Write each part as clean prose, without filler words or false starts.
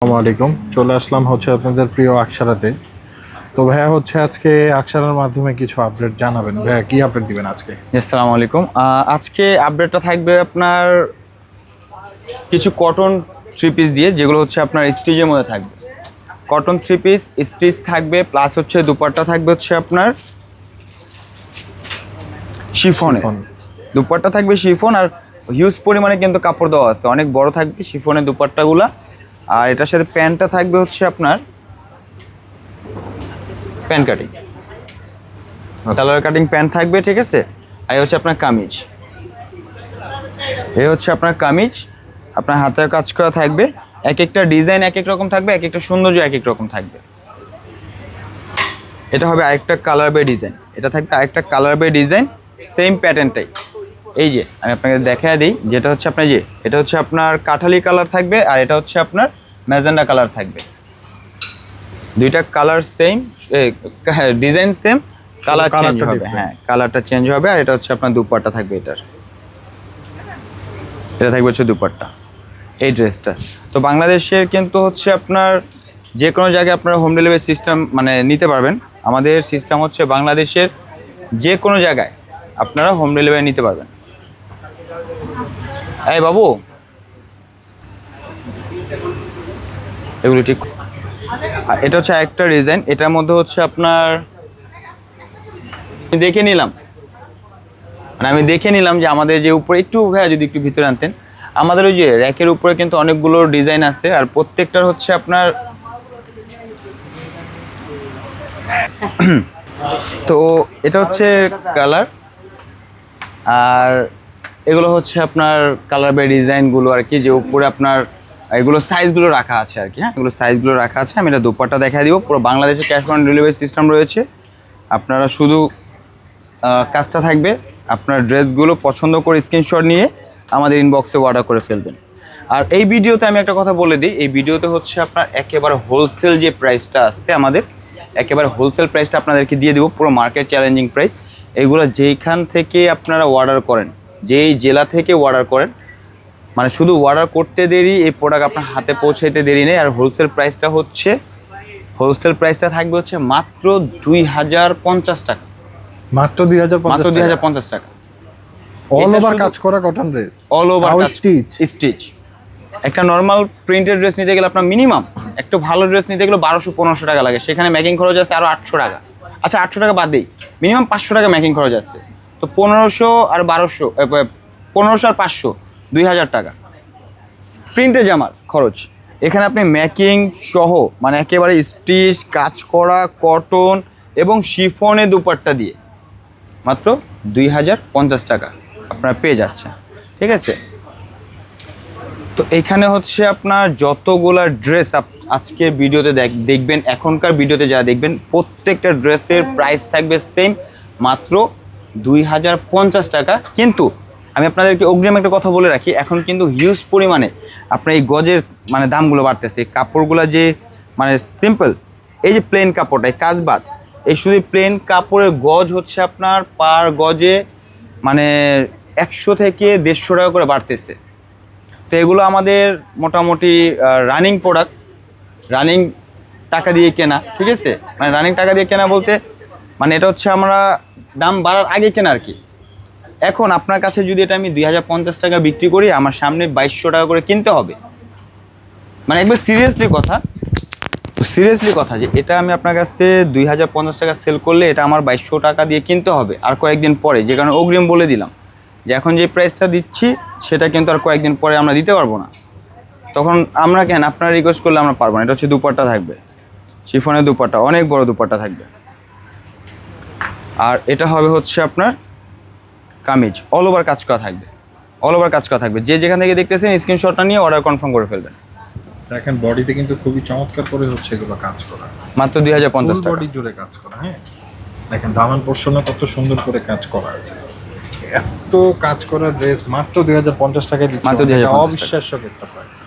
আসসালামু আলাইকুম, চলে আসলাম হচ্ছে আপনাদের প্রিয় আকসারাতে। তো ভাইয়া হচ্ছে আজকে আকসারার মাধ্যমে কিছু আপডেট জানাবেন। ভাইয়া কি আপডেট দিবেন আজকে? আসসালামু আলাইকুম। আজকে আপডেটটা থাকবে আপনার কিছু কটন থ্রি পিস দিয়ে, যেগুলো হচ্ছে আপনার স্টিচের মধ্যে থাকবে। কটন থ্রি পিস স্টিচ থাকবে, প্লাস হচ্ছে দুপাট্টা থাকবে হচ্ছে আপনার শিফনের। ফোন। দুপাট্টা থাকবে শিফন, আর হিউজ পরিমাণে কিন্তু কাপড় দেওয়া আছে, অনেক বড় থাকবে শিফনের দুপাট্টাগুলা। আর এটার সাথে প্যান্টটা থাকবে হচ্ছে আপনার pant cutting, salwar cutting pant থাকবে, ঠিক আছে। আর এই হচ্ছে আপনার কামিজ, এই হচ্ছে আপনার কামিজ, আপনার হাতে কাজ করা থাকবে। এক একটা ডিজাইন এক এক রকম থাকবে, এক একটা সৌন্দর্য এক এক রকম থাকবে। এটা হবে আরেকটা কালার বাই ডিজাইন, এটা থাকবে আরেকটা কালার বাই ডিজাইন, সেম প্যাটার্নটাই। এই যে আমি আপনাকে দেখায় দিই, যেটা হচ্ছে আপনার এটা হচ্ছে আপনার কাঠালি কালার থাকবে, আর এটা হচ্ছে আপনার ম্যাজেন্ডা কালার থাকবে। দুইটা colour same, design same, colour change হবে। হ্যাঁ, কালারটা চেঞ্জ হবে। আর এটা হচ্ছে আপনার দুপাট্টা থাকবে, এটা থাকবে হচ্ছে দুপাট্টা এই ড্রেসটা। তো বাংলাদেশের কিন্তু হচ্ছে আপনার যে কোনো জায়গায় আপনারা হোম ডেলিভারি সিস্টেম মানে নিতে পারবেন। আমাদের সিস্টেম হচ্ছে বাংলাদেশের যে কোনো জায়গায় আপনারা হোম ডেলিভারি নিতে পারবেন। এই বাবু, এগুলো ঠিক। আর এটা হচ্ছে একটা ডিজাইন, এটার মধ্যে হচ্ছে আপনার আমি দেখে নিলাম যে আমাদের যে উপরে একটু ভাইয়া যদি একটু ভিতরে আনতেন, আমাদের ওই যে র্যাকের উপরে কিন্তু অনেকগুলো ডিজাইন আছে, আর প্রত্যেকটার হচ্ছে আপনার তো এটা হচ্ছে কালার, আর এগুলো হচ্ছে আপনার কালার বাই ডিজাইনগুলো আর কি, যে উপরে আপনার এগুলো সাইজগুলো রাখা আছে আর কি। হ্যাঁ, এগুলো সাইজগুলো রাখা আছে। আমি এটা দুপাট্টা দেখা দিব। পুরো বাংলাদেশে ক্যাশ অন ডেলিভারি সিস্টেম রয়েছে। আপনারা শুধু কাজটা থাকবে, আপনার ড্রেসগুলো পছন্দ করে স্ক্রিনশট নিয়ে আমাদের ইনবক্সে অর্ডার করে ফেলবেন। আর এই ভিডিওতে আমি একটা কথা বলে দিই, এই ভিডিওতে হচ্ছে আপনার একেবারে হোলসেল যে প্রাইসটা আছে আমাদের, একেবারে হোলসেল প্রাইসটা আপনাদেরকে দিয়ে দেবো, পুরো মার্কেট চ্যালেঞ্জিং প্রাইস। এগুলো যেইখান থেকে আপনারা অর্ডার করেন, যেই জেলা থেকে অর্ডার করেন, মানে শুধু অর্ডার করতে দেরি, এই প্রোডাক্ট আপনার হাতে পৌঁছাইতে দেরি নেই। আর হোলসেল প্রাইসটা থাকবে হচ্ছে মাত্র 2050 টাকা। মাত্র 2050 টাকা। অল ওভার কাজ করা cotton dress, all over stitch. একটা নর্মাল প্রিন্টেড ড্রেস নিতে গেলে আপনার মিনিমাম একটা ভালো ড্রেস নিতে গেলে 1200-1500 টাকা লাগে, সেখানে মেকিং খরচ আছে আরও 800 টাকা। আচ্ছা, 800 টাকা বাদ দিই, মিনিমাম 500 টাকা মেকিং খরচ আছে। তো 1500 আর 1200, 1500 আর 500, 2000 টাকা প্রিন্টের জামার খরচ। এখানে আপনি মেকিং সহ মানে একেবারে স্টিচ কাজ করা কটন এবং শিফনে দুপাট্টা দিয়ে মাত্র 2050 টাকা আপনারা পেয়ে যাচ্ছেন, ঠিক আছে। তো এখানে হচ্ছে আপনার যতগুলা ড্রেস আজকের ভিডিওতে দেখবেন, এখনকার ভিডিওতে যা দেখবেন, প্রত্যেকটা ড্রেসের প্রাইস থাকবে সেম, মাত্র 2050 টাকা। কিন্তু আমি আপনাদেরকে অগ্রিম একটা কথা বলে রাখি, এখন কিন্তু হিউজ পরিমাণে আপনার এই গজের মানে দামগুলো বাড়তেছে। কাপড়গুলো যে মানে সিম্পল, এই যে প্লেন কাপড়টা, এই কাজ বাদ, এই শুধু প্লেন কাপড়ের গজ হচ্ছে আপনার পার গজে মানে 100 থেকে 150 টাকা করে বাড়তেছে। তো এগুলো আমাদের মোটামুটি রানিং প্রোডাক্ট, রানিং টাকা দিয়ে কেনা, ঠিক আছে। মানে রানিং টাকা দিয়ে কেনা বলতে মানে এটা হচ্ছে আমরা দাম বাড়ার আগে কেনা আর কি। এখন আপনার কাছে যদি এটা আমি 2050 টাকা বিক্রি করি, আমার সামনে 2200 টাকা করে কিনতে হবে। মানে একবার সিরিয়াসলি কথা যে এটা আমি আপনার কাছে 2050 টাকা সেল করলে এটা আমার 2200 টাকা দিয়ে কিনতে হবে আর কয়েকদিন পরে, যে কারণে অগ্রিম বলে দিলাম যে এখন যে প্রাইসটা দিচ্ছি সেটা কিন্তু আর কয়েকদিন পরে আমরা দিতে পারবো না। তখন আমরা কেন আপনারা রিকোয়েস্ট করলে আমরা পারবো না। এটা হচ্ছে দুপাট্টা থাকবে, শিফনের দুপাট্টা, অনেক বড় দুপাট্টা থাকবে। আর এটা হবে হচ্ছে আপনার কামিজ, অল ওভার কাজ করা থাকবে। যে যেখান থেকে দেখতেছেন স্ক্রিনশটটা নিয়ে অর্ডার কনফার্ম করে ফেলবেন। দেখেন বডিতে কিন্তু খুবই চমৎকার করে হচ্ছে এগুলো কাজ করা, মাত্র 2050 টাকা বডি জুড়ে কাজ করা। হ্যাঁ, দেখেন দামান পোর্শনে কত সুন্দর করে কাজ করা আছে। এত কাজ করা ড্রেস মাত্র 2050 টাকায় দিচ্ছি, মাত্র 2050 অবিশ্বাস্য একটা প্রাইস।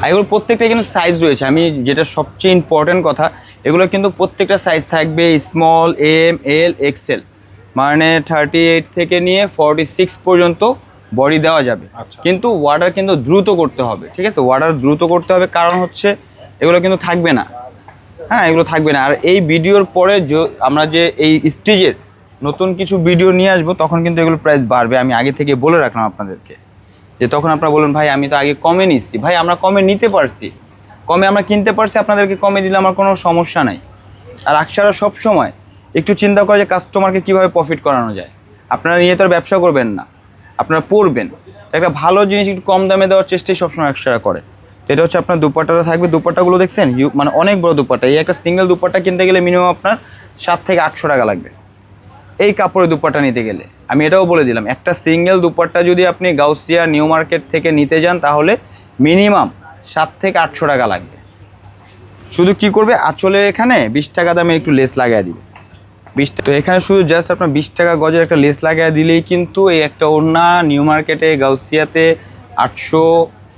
আর এগুলো প্রত্যেকটা কিন্তু সাইজ রয়েছে। আমি যেটা সবচেয়ে ইম্পর্টেন্ট কথা, এগুলো কিন্তু প্রত্যেকটা সাইজ থাকবে স্মল, এম, এল, এক্সেল, মানে 38 থেকে নিয়ে 46 পর্যন্ত বডি দেওয়া যাবে, আচ্ছা। কিন্তু অর্ডার কিন্তু দ্রুত করতে হবে, ঠিক আছে? অর্ডার দ্রুত করতে হবে, কারণ হচ্ছে এগুলো কিন্তু থাকবে না। হ্যাঁ, এগুলো থাকবে না। আর এই ভিডিওর পরে আমরা যে এই স্টেজের নতুন কিছু ভিডিও নিয়ে আসবো, তখন কিন্তু এগুলো প্রাইস বাড়বে। আমি আগে থেকে বলে রাখলাম আপনাদেরকে, যে তখন আপনারা বলুন ভাই আমি তো আগে কমে নিচ্ছি। ভাই আমরা কমে নিতে পারছি, কমে আমরা কিনতে পারছি, আপনাদেরকে কমে দিলে আমার কোনো সমস্যা নাই। আর আকশারা সব সময় একটু চিন্তা করে যে কাস্টমারকে কীভাবে প্রফিট করানো যায়। আপনারা নিয়ে তো আর ব্যবসা করবেন না, আপনারা পড়বেন। একটা ভালো জিনিস একটু কম দামে দেওয়ার চেষ্টাই সবসময় আকশারা করে। তো এটা হচ্ছে আপনার দুপাট্টাটা থাকবে। দুপাট্টাগুলো দেখছেন, মানে অনেক বড় দুপাট্টা। এই একটা সিঙ্গেল দুপাট্টা কিনতে গেলে মিনিমাম আপনার 700 থেকে 800 টাকা লাগবে এই কাপড়ের দুপাট্টা নিতে গেলে। আমি এটাও বলে দিলাম, একটা সিঙ্গেল দুপাট্টা যদি আপনি গাউসিয়া নিউ মার্কেট থেকে নিতে যান, তাহলে মিনিমাম 700 থেকে 800 টাকা লাগবে। শুধু কি করবে, আঁচলে এখানে 20 টাকা দামে একটু লেস লাগিয়ে দিবে। 20 টাকা, তো এখানে শুধু জাস্ট আপনার 20 টাকা গজের একটা লেস লাগিয়ে দিলেই কিন্তু এই একটা ওড়না নিউ মার্কেটে গাউসিয়াতে 800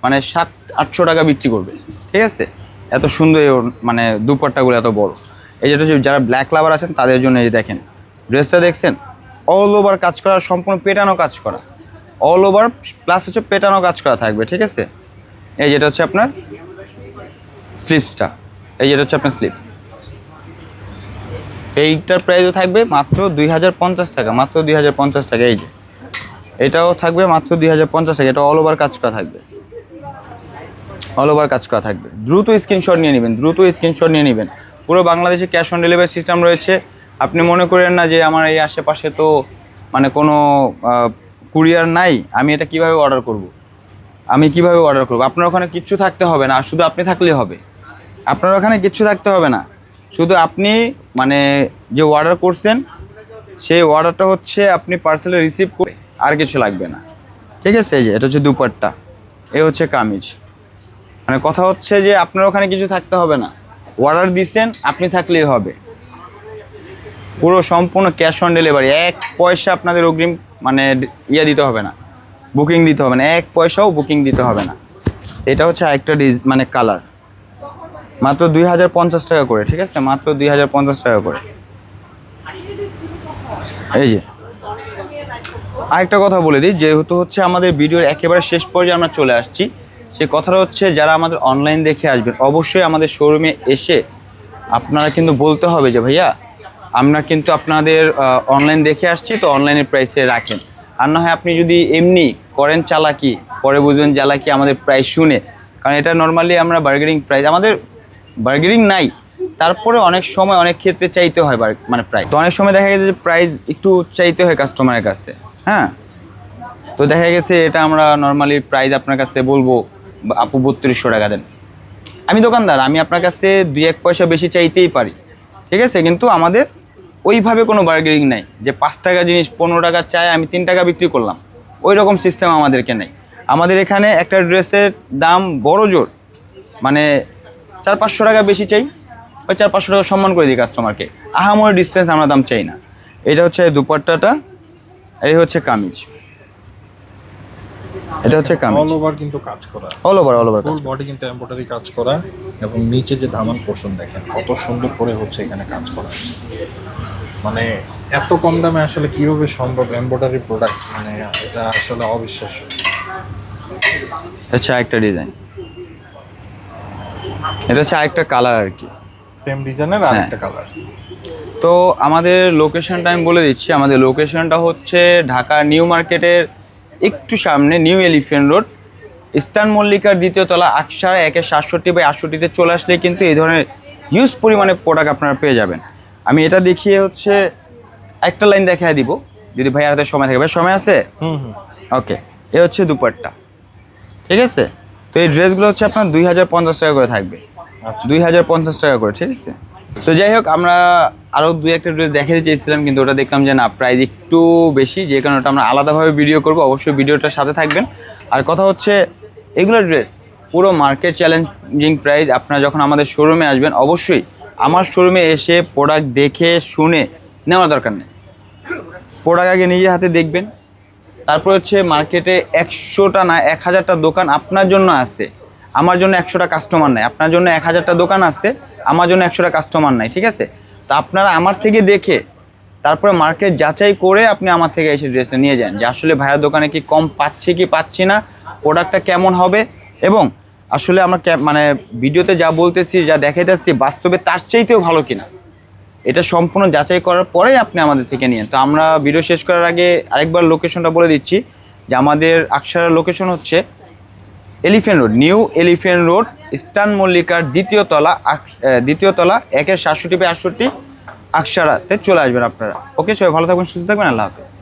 মানে 700-800 টাকা বিক্রি করবে, ঠিক আছে? এত সুন্দর এই মানে দুপাট্টাগুলো এত বড়। এই যেটা হচ্ছে যারা ব্ল্যাক লাভার আছেন তাদের জন্য। এই দেখেন ড্রেসটা দেখছেন, অল ওভার কাজ করা, সম্পূর্ণ পেটানো কাজ করা, অল ওভার প্লাস হচ্ছে পেটানো কাজ করা থাকবে, ঠিক আছে? এই যেটা হচ্ছে আপনার স্লিপসটা, এই যেটা হচ্ছে আপনার স্লিপস। এইটার প্রাইসও থাকবে মাত্র 2050 টাকা, মাত্র 2050 টাকা। এই যে এটাও থাকবে মাত্র 2050 টাকা। এটা অল ওভার কাজ করা থাকবে, অল ওভার কাজ করা থাকবে। দ্রুত স্ক্রিনশট নিয়ে নেবেন, দ্রুত স্ক্রিনশট নিয়ে নেবেন। পুরো বাংলাদেশে ক্যাশ অন ডেলিভারি সিস্টেম রয়েছে। আপনি মনে করেন না যে আমার এই আশেপাশে তো মানে কোনো কুরিয়ার নাই, আমি এটা কিভাবে অর্ডার করব, আমি কিভাবে অর্ডার করব? আপনার ওখানে কিচ্ছু থাকতে হবে না, শুধু আপনি থাকলেই হবে। আপনার ওখানে কিচ্ছু থাকতে হবে না, শুধু আপনি মানে যে অর্ডার করছেন সেই অর্ডারটা হচ্ছে আপনি পার্সেলে রিসিভ করে, আর কিছু লাগবে না, ঠিক আছে? এই যে এটা হচ্ছে দুপাট্টা, এই হচ্ছে কামিজ। মানে কথা হচ্ছে যে আপনার ওখানে কিছু থাকতে হবে না, অর্ডার দিচ্ছেন আপনি থাকলেই হবে। পুরো সম্পূর্ণ ক্যাশ অন ডেলিভারি, 1 পয়সা আপনাদের অগ্রিম মানে ইয়ে দিতে হবে না, বুকিং দিতে হবে না, 1 পয়সাও বুকিং দিতে হবে না। এটা হচ্ছে আরেকটা মানে কালার, মাত্র 2050 টাকা করে, ঠিক আছে? মাত্র 2050 টাকা করে। এই যে আরেকটা কথা বলে দিই, যেহেতু হচ্ছে আমাদের ভিডিওর একেবারে শেষ পর্যায়ে আমরা চলে আসছি, সে কথাটা হচ্ছে যারা আমাদের অনলাইন দেখে আসবেন, অবশ্যই আমাদের শোরুমে এসে আপনারা কিন্তু বলতে হবে যে ভাইয়া আমরা কিন্তু আপনাদের অনলাইন দেখে আসছি, তো অনলাইনের প্রাইসে রাখেন। আর না হয় আপনি যদি এমনি করেন চালাকি, পরে বুঝবেন জ্বালাকি আমাদের প্রাইস শুনে। কারণ এটা নর্মালি আমরা বার্গেনিং প্রাইস, আমাদের বার্গেনিং নাই, তারপরে অনেক সময় অনেক ক্ষেত্রে চাইতে হয় মানে প্রাইস। তো অনেক সময় দেখা গেছে যে প্রাইস একটু চাইতে হয় কাস্টমারের কাছে। হ্যাঁ, তো দেখা গেছে এটা আমরা নর্মালি প্রাইস আপনার কাছে বলবো আপু 3200 টাকা দেন। আমি দোকানদার, আমি আপনার কাছে 2-1 পয়সা বেশি চাইতেই পারি, ঠিক আছে? কিন্তু আমাদের ওইভাবে কোনো বার্গেনিং নাই যে 5 টাকা জিনিস 15 টাকা চাই আমি 3 টাকা বিক্রি করলাম, ওই রকম সিস্টেম আমাদেরকে নেই। আমাদের এখানে একটা ড্রেসের দাম বড় জোর মানে 400-500 টাকা বেশি চাই, ওই 400-500 টাকা সম্মান করে দিই কাস্টমারকে। আহামরি ডিস্টেন্স আমরা দাম চাই না। এটা হচ্ছে দুপাট্টাটা, এই হচ্ছে কামিজ, এটা হচ্ছে কামিজ। অল ওভার কিন্তু কাজ করা, অল ওভার ফুল বডি কিন্তু এমব্রয়ডারি কাজ করা, এবং নিচে যে দামান পোর্শন দেখেন কত সুন্দর করে হচ্ছে এখানে কাজ করা। মানে এত কম দামে আসলে কিভাবে সম্ভব এমব্রয়ডারি প্রোডাক্ট, মানে এটা আসলে অবিশ্বাস্য। আচ্ছা, একটা ডিজাইন, এটা হচ্ছে আরেকটা কালার আর কি, সেম ডিজাইনের আরেকটা কালার। তো আমাদের লোকেশনটা আমি বলে দিচ্ছি। আমাদের লোকেশনটা হচ্ছে ঢাকা নিউ মার্কেটের একটু সামনে, নিউ এলিফ্যান্ট রোড, ইস্টার্ন মল্লিকার 2য় তলা, আকশারা 1-67/68-তে চলে আসলে কিন্তু এই ধরনের হিউজ পরিমাণে প্রোডাক্ট আপনারা পেয়ে যাবেন। আমি এটা দেখিয়ে হচ্ছে একটা লাইন দেখায় দিব যদি ভাই হাতে সময় থাকে। ভাই সময় আছে? ওকে, এ হচ্ছে দুপাট্টা, ঠিক আছে? তো এই ড্রেসগুলো হচ্ছে আপনার 2050 টাকা করে থাকবে, 2050 টাকা করে, ঠিক আছে? তো যাই হোক, আমরা আরও 2-1টা ড্রেস দেখাতে চেয়েছিলাম, কিন্তু ওটা দেখলাম যে না, প্রাইস একটু বেশি, যে কারণে ওটা আমরা আলাদাভাবে ভিডিও করব। অবশ্যই ভিডিওটার সাথে থাকবেন। আর কথা হচ্ছে এগুলো ড্রেস পুরো মার্কেট চ্যালেঞ্জিং প্রাইস। আপনারা যখন আমাদের শোরুমে আসবেন, অবশ্যই আমার শোরুমে এসে প্রোডাক্ট দেখে শুনে নেওয়ার দরকার নেই। প্রোডাক্ট আগে নিজে হাতে দেখবেন, তারপর হচ্ছে মার্কেটে 100টা না 1000টা দোকান আপনার জন্য আছে, আমার জন্য 100টা কাস্টমার নাই। আপনার জন্য 1000টা দোকান আছে, আমার জন্য 100টা কাস্টমার নাই, ঠিক আছে? তো আপনারা আমার থেকে দেখে তারপরে মার্কেট যাচাই করে আপনি আমার থেকে এসে ড্রেসটা নিয়ে যান যে আসলে ভাইয়ার দোকানে কি কম পাচ্ছি কি পাচ্ছি না, প্রোডাক্টটা কেমন হবে, এবং আসলে আমরা মানে ভিডিওতে যা বলতেছি যা দেখাইতেছি বাস্তবে তার চাইতেও ভালো কিনা, এটা সম্পূর্ণ যাচাই করার পরেই আপনি আমাদের থেকে নিন। তো আমরা ভিডিও শেষ করার আগে আরেকবার লোকেশনটা বলে দিচ্ছি যে আমাদের আকসারের লোকেশন হচ্ছে elephant road, new elephant road, eastern মল্লিকার দ্বিতীয় তলা 1/67/62 আকসারাতে চলে আসবেন আপনারা। ওকে, সবাই ভালো থাকবেন, সুস্থ থাকবেন, আল্লাহ হাফেজ।